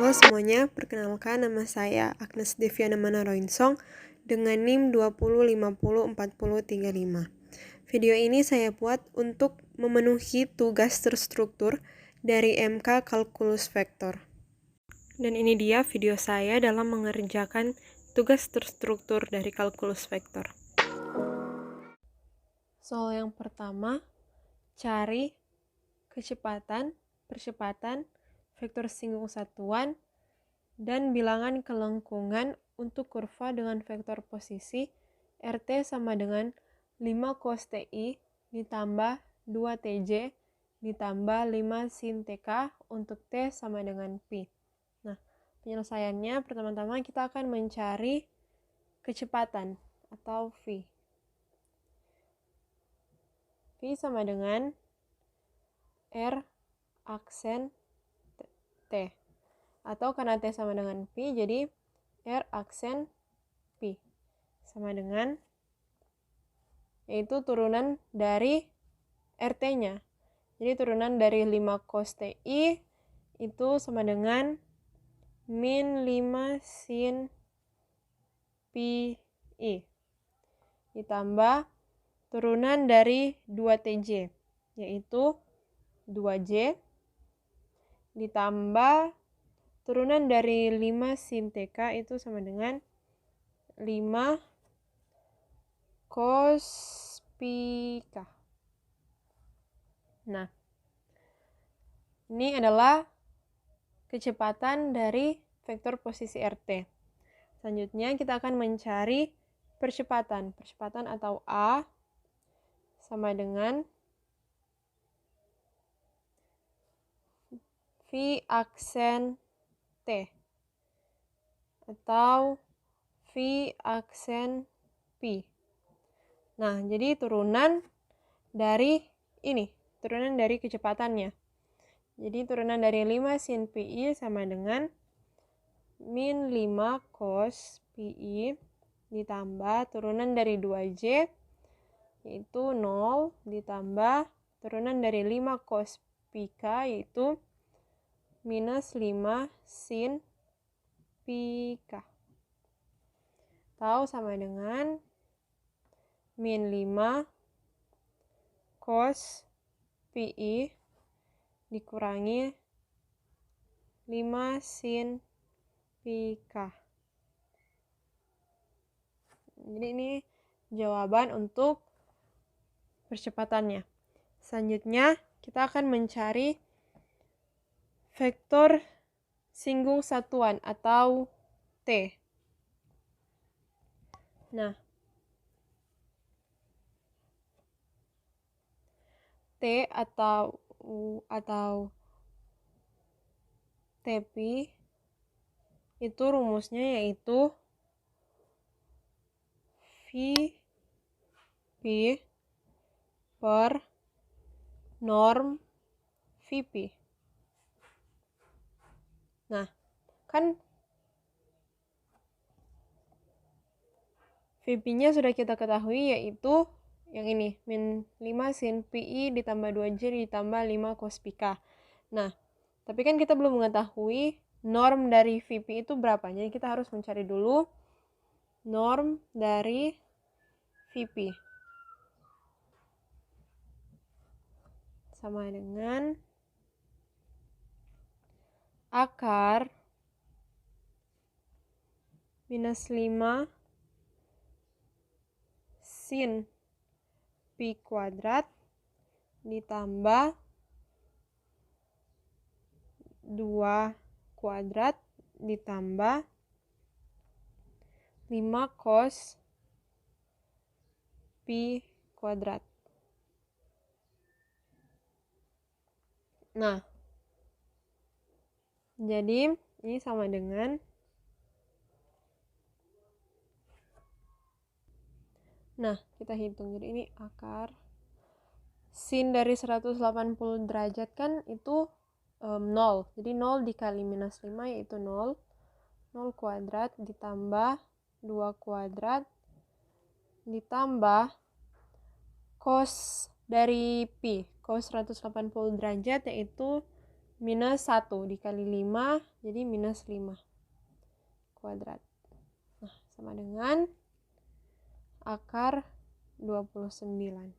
Halo semuanya, perkenalkan nama saya Agnes Deviana Manaroinsong dengan NIM 20504035. Video ini saya buat untuk memenuhi tugas terstruktur dari MK Kalkulus Vektor. Dan ini dia video saya dalam mengerjakan tugas terstruktur dari kalkulus vektor. Soal yang pertama, cari percepatan, vektor singgung satuan, dan bilangan kelengkungan untuk kurva dengan vektor posisi RT sama dengan 5 cos TI ditambah 2 TJ ditambah 5 sin TK untuk T sama dengan Pi. Nah, penyelesaiannya pertama-tama kita akan mencari kecepatan atau V. V sama dengan R aksen T. Atau karena T sama dengan Pi, jadi R aksen Pi. Sama dengan, yaitu turunan dari RT-nya. Jadi turunan dari 5 cos TI itu sama dengan min 5 sin Pi I. Ditambah turunan dari 2 TJ, yaitu 2J. Ditambah turunan dari 5 sin TK itu sama dengan 5 cos Pi K. Nah, ini adalah kecepatan dari vektor posisi RT. Selanjutnya kita akan mencari percepatan. Percepatan atau A sama dengan V aksen T atau V aksen Pi. Nah, jadi turunan dari ini, turunan dari kecepatannya. Jadi turunan dari 5 sin Pi sama dengan min 5 cos Pi ditambah turunan dari 2J, yaitu 0, ditambah turunan dari 5 cos Pi K, yaitu minus 5 sin Pi K. Tahu sama dengan min 5 cos Pi dikurangi 5 sin Pi K. Jadi ini jawaban untuk percepatannya. Selanjutnya kita akan mencari vektor singgung satuan atau T. Nah, T atau TP itu rumusnya yaitu VP per norm VP. Nah, kan VP-nya sudah kita ketahui yaitu yang ini, min 5 sin Pi ditambah 2J ditambah 5 cos Pi K. Nah, tapi kan kita belum mengetahui norm dari VP itu berapa. Jadi kita harus mencari dulu norm dari VP. Sama dengan akar minus 5 sin Pi kuadrat ditambah 2 kuadrat ditambah 5 cos Pi kuadrat. Nah, jadi ini sama dengan, nah kita hitung, jadi ini akar sin dari 180 derajat kan itu 0, jadi 0 dikali minus 5 yaitu 0 kuadrat ditambah 2 kuadrat ditambah cos dari Pi, cos 180 derajat yaitu minus 1 dikali 5 jadi minus 5 kuadrat. Nah, sama dengan akar 29.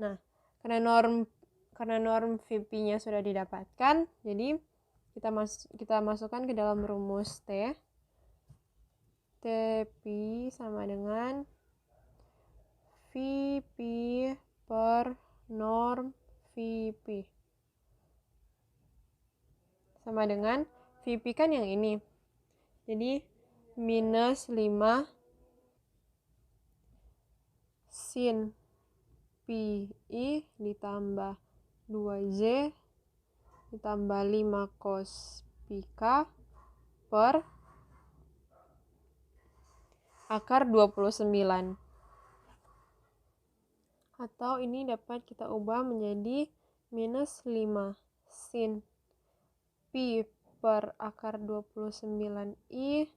Nah, karena norm VP-nya sudah didapatkan, jadi kita masukkan ke dalam rumus T. TP sama dengan VP per norm VP. Sama dengan VP kan yang ini. Jadi minus 5 sin PI ditambah 2J ditambah 5 cos PK per akar 29. Atau ini dapat kita ubah menjadi minus 5 sin P per akar 29I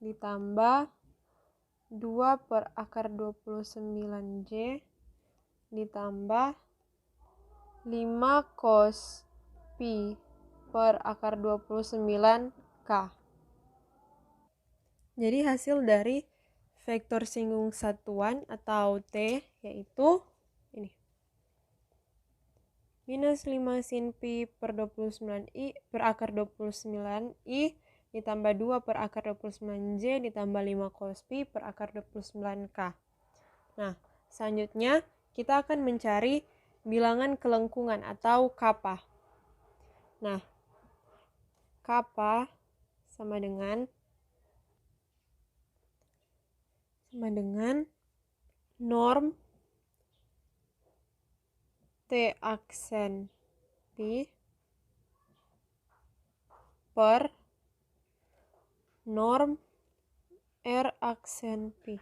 ditambah 2 per akar 29J ditambah 5 cos P per akar 29K. Jadi hasil dari vektor singgung satuan atau T yaitu ini. Minus 5 sin Pi per 29I per akar 29I ditambah 2 per akar 29J ditambah 5 cos Pi per akar 29K. Nah, selanjutnya kita akan mencari bilangan kelengkungan atau kappa. Nah, kappa sama dengan norm T aksen Pi per norm R aksen Pi.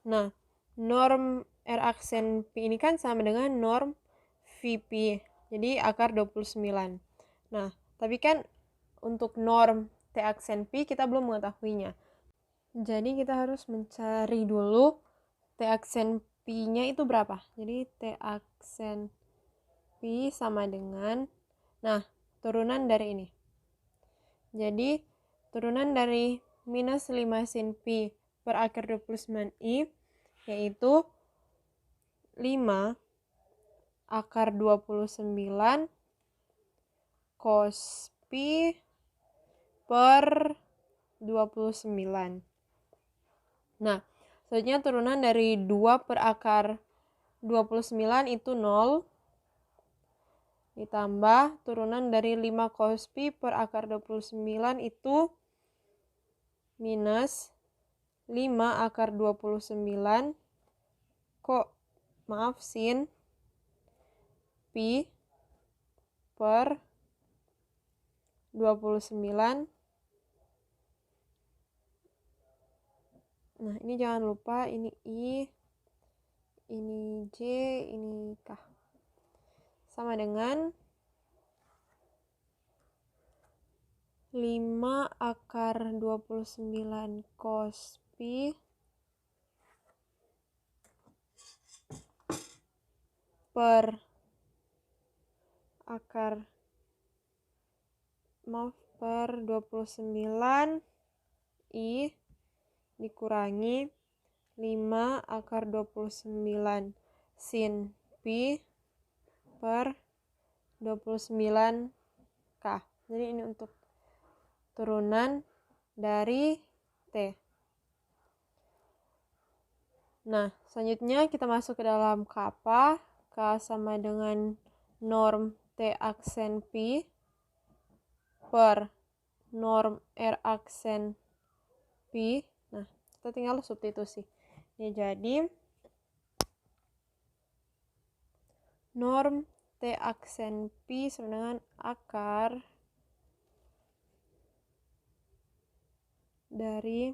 Nah, norm R aksen Pi ini kan sama dengan norm VP, jadi akar 29. Nah, tapi kan untuk norm T aksen Pi kita belum mengetahuinya. Jadi kita harus mencari dulu T aksen Pi-nya itu berapa. Jadi T aksen Pi sama dengan, nah, turunan dari ini. Jadi turunan dari minus 5 sin Pi per akar 29I yaitu 5 akar 29 cos Pi per 29. Nah, selanjutnya turunan dari 2 per akar 29 itu 0. Ditambah turunan dari 5 cos Pi per akar 29 itu minus 5 akar 29 sin Pi per 29. Nah, ini jangan lupa ini I, ini J, ini K. Sama dengan 5 akar 29 cos Pi per akar per 29 I dikurangi 5 akar 29 sin Pi per 29K. Jadi ini untuk turunan dari T. Nah, selanjutnya kita masuk ke dalam kappa. K sama dengan norm T aksen Pi per norm R aksen Pi. Nah, kita tinggal substitusi. Ini jadi norm T aksen Pi sama dengan akar dari,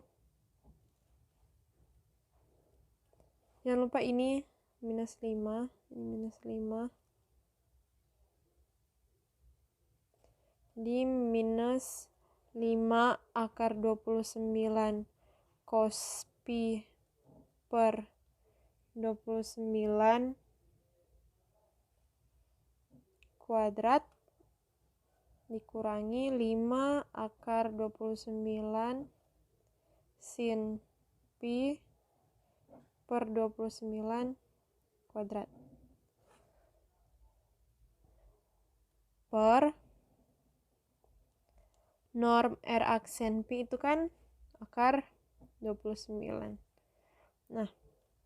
jangan lupa ini minus 5, ini minus 5. Jadi minus 5 akar 29 cos Pi per 29 kuadrat dikurangi 5 akar 29 sin pi per 29 kuadrat per norm R aksen pi itu kan akar 29. Nah,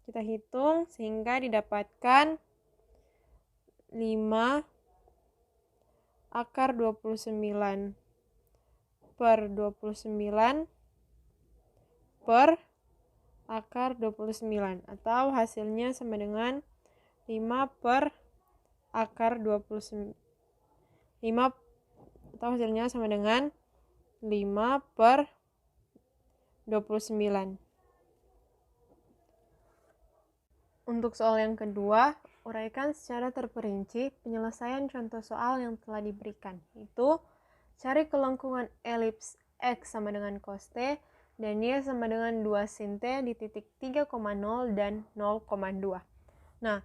kita hitung sehingga didapatkan 5 akar 29 per 29 per akar 29 atau hasilnya sama dengan 5 per akar 29 atau hasilnya sama dengan 5 per 29. Untuk soal yang kedua, uraikan secara terperinci penyelesaian contoh soal yang telah diberikan. Itu cari kelengkungan elips X sama dengan cos T dan Y sama dengan 2 sin T di titik 3,0 dan 0,2. Nah,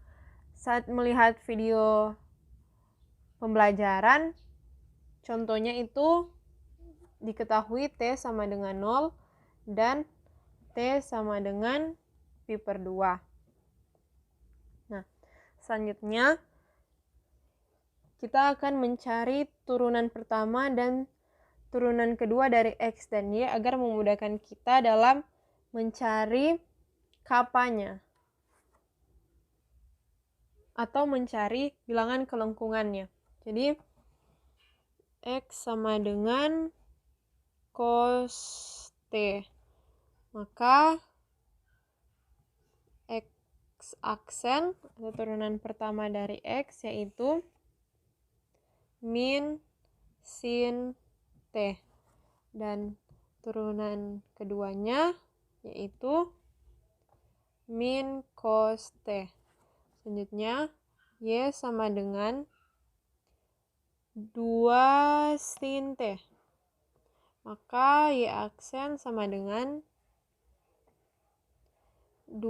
saat melihat video pembelajaran, contohnya itu diketahui T sama dengan 0 dan T sama dengan pi per 2. Nah, selanjutnya kita akan mencari turunan pertama dan turunan kedua dari X dan Y agar memudahkan kita dalam mencari kapanya atau mencari bilangan kelengkungannya. Jadi X sama dengan cos T, maka X aksen atau turunan pertama dari X yaitu min sin T dan turunan keduanya yaitu min cos T. Selanjutnya Y sama dengan 2 sin T, maka Y aksen sama dengan 2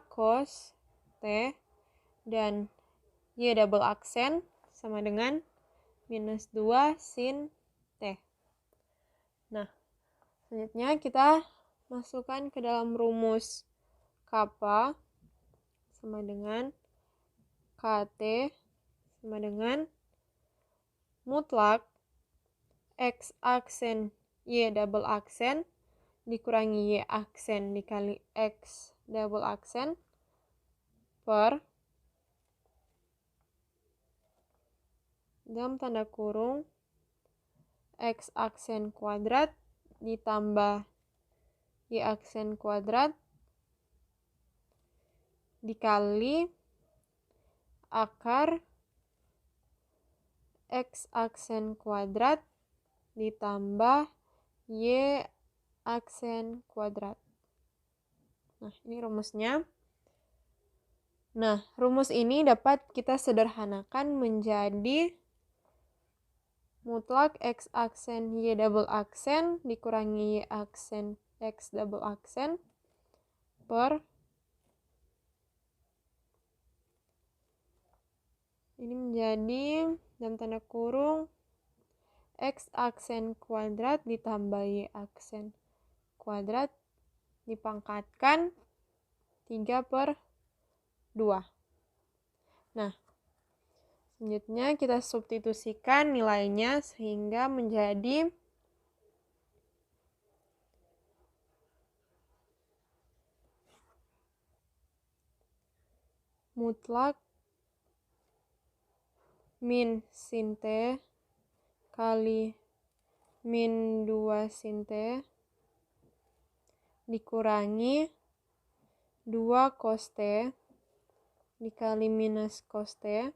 cos T dan Y double aksen sama dengan minus 2 sin T. Nah, selanjutnya kita masukkan ke dalam rumus kappa sama dengan KT sama dengan mutlak X aksen Y double aksen dikurangi Y aksen dikali X double aksen per dalam tanda kurung X aksen kuadrat ditambah Y aksen kuadrat dikali akar X aksen kuadrat ditambah Y aksen kuadrat. Nah, ini rumusnya. Nah, rumus ini dapat kita sederhanakan menjadi mutlak X aksen Y double aksen dikurangi Y aksen X double aksen per ini menjadi dalam tanda kurung X aksen kuadrat ditambah Y aksen kuadrat dipangkatkan 3 per 2. Nah, selanjutnya kita substitusikan nilainya sehingga menjadi mutlak min sin T kali min 2 sin T dikurangi 2 cos T dikali minus cos T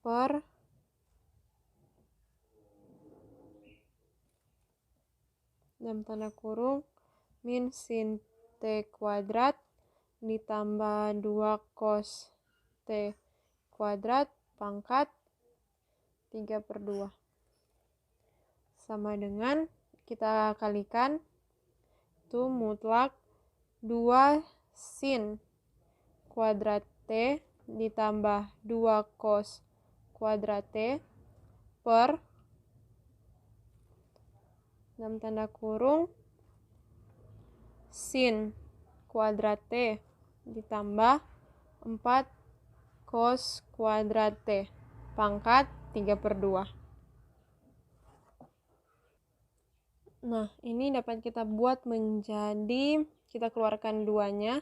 per dalam tanda kurung min sin T kuadrat ditambah 2 cos T kuadrat pangkat 3 per 2 sama dengan kita kalikan itu mutlak 2 sin kuadrat T ditambah 2 cos kuadrate per dalam tanda kurung sin kuadrate ditambah 4 cos kuadrate pangkat 3/2. Nah, ini dapat kita buat menjadi, kita keluarkan duanya.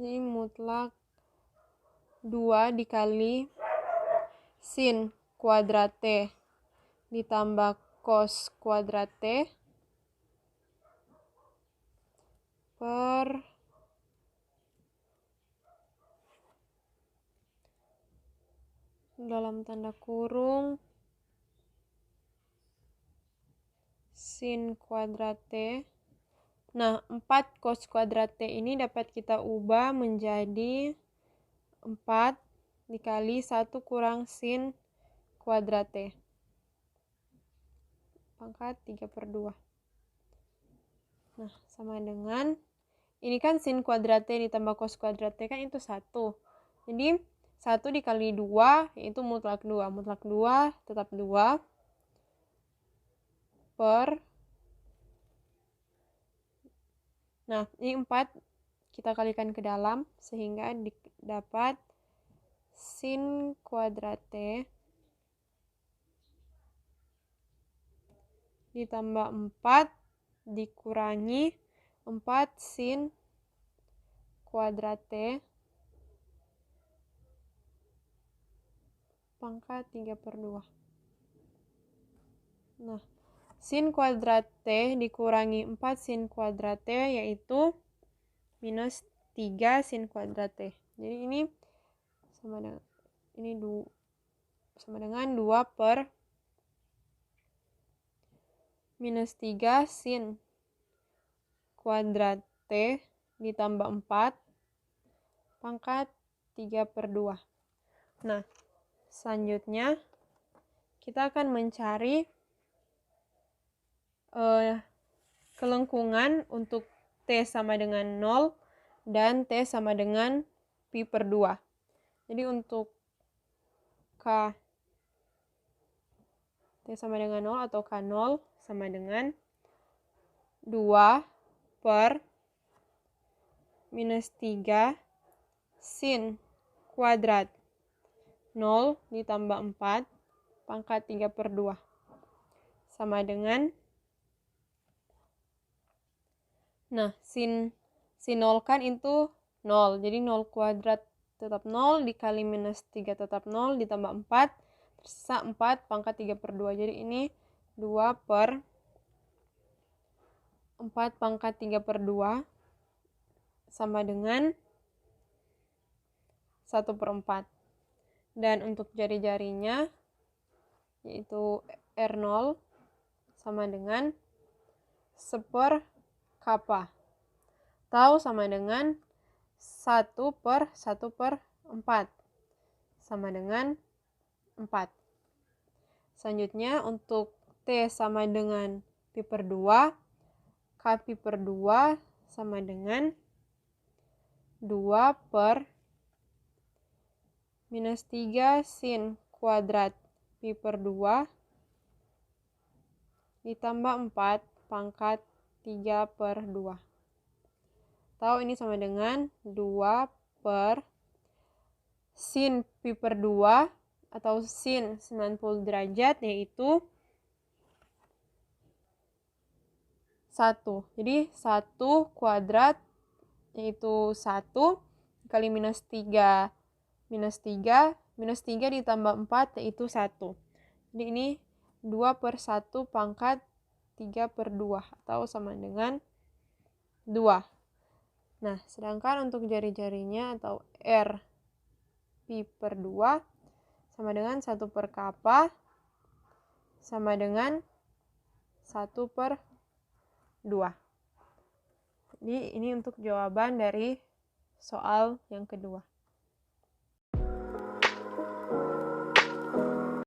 Jadi mutlak 2 dikali sin kuadrate ditambah cos kuadrate per dalam tanda kurung sin kuadrate. Nah, 4 cos kuadrate ini dapat kita ubah menjadi 4 dikali 1 kurang sin kuadrate pangkat 3/2. Nah, sama dengan, ini kan sin kuadrate ditambah cos kuadrate kan itu 1. Jadi 1 dikali 2 yaitu mutlak 2. Mutlak 2 tetap 2 per, nah ini 4 kita kalikan ke dalam sehingga dapat sin kuadrate ditambah 4 dikurangi 4 sin kuadrate pangkat 3/2. Nah, sin kuadrate dikurangi 4 sin kuadrate yaitu minus 3 sin kuadrate. Jadi ini sama dengan, ini sama dengan 2 per minus 3 sin kuadrate ditambah 4 pangkat 3/2. Nah, selanjutnya kita akan mencari kelengkungan untuk T sama dengan 0 dan T sama dengan pi/2. Jadi untuk K T sama dengan 0 atau K0 sama dengan 2 per minus 3 sin kuadrat 0 ditambah 4 pangkat 3/2 sama dengan, nah sin 0 kan itu 0, jadi 0 kuadrat tetap 0 dikali minus 3 tetap 0 ditambah 4 tersisa 4 pangkat 3/2. Jadi ini 2 per 4 pangkat 3/2 sama dengan 1/4. Dan untuk jari-jarinya yaitu R0 sama dengan 1/kappa atau sama dengan 1/1/4 sama dengan 4. Selanjutnya untuk T sama dengan pi/2, K pi/2 sama dengan 2 per minus 3 sin kuadrat pi/2 ditambah 4 pangkat 3/2. Atau ini sama dengan 2 per sin pi/2 atau sin 90 derajat yaitu 1. Jadi 1 kuadrat yaitu 1 kali minus 3 ditambah 4 yaitu 1. Jadi ini 2 per 1 pangkat 3/2 atau sama dengan 2. Nah, sedangkan untuk jari-jarinya atau R pi/2 sama dengan 1/kappa sama dengan 1/2. Jadi ini untuk jawaban dari soal yang kedua.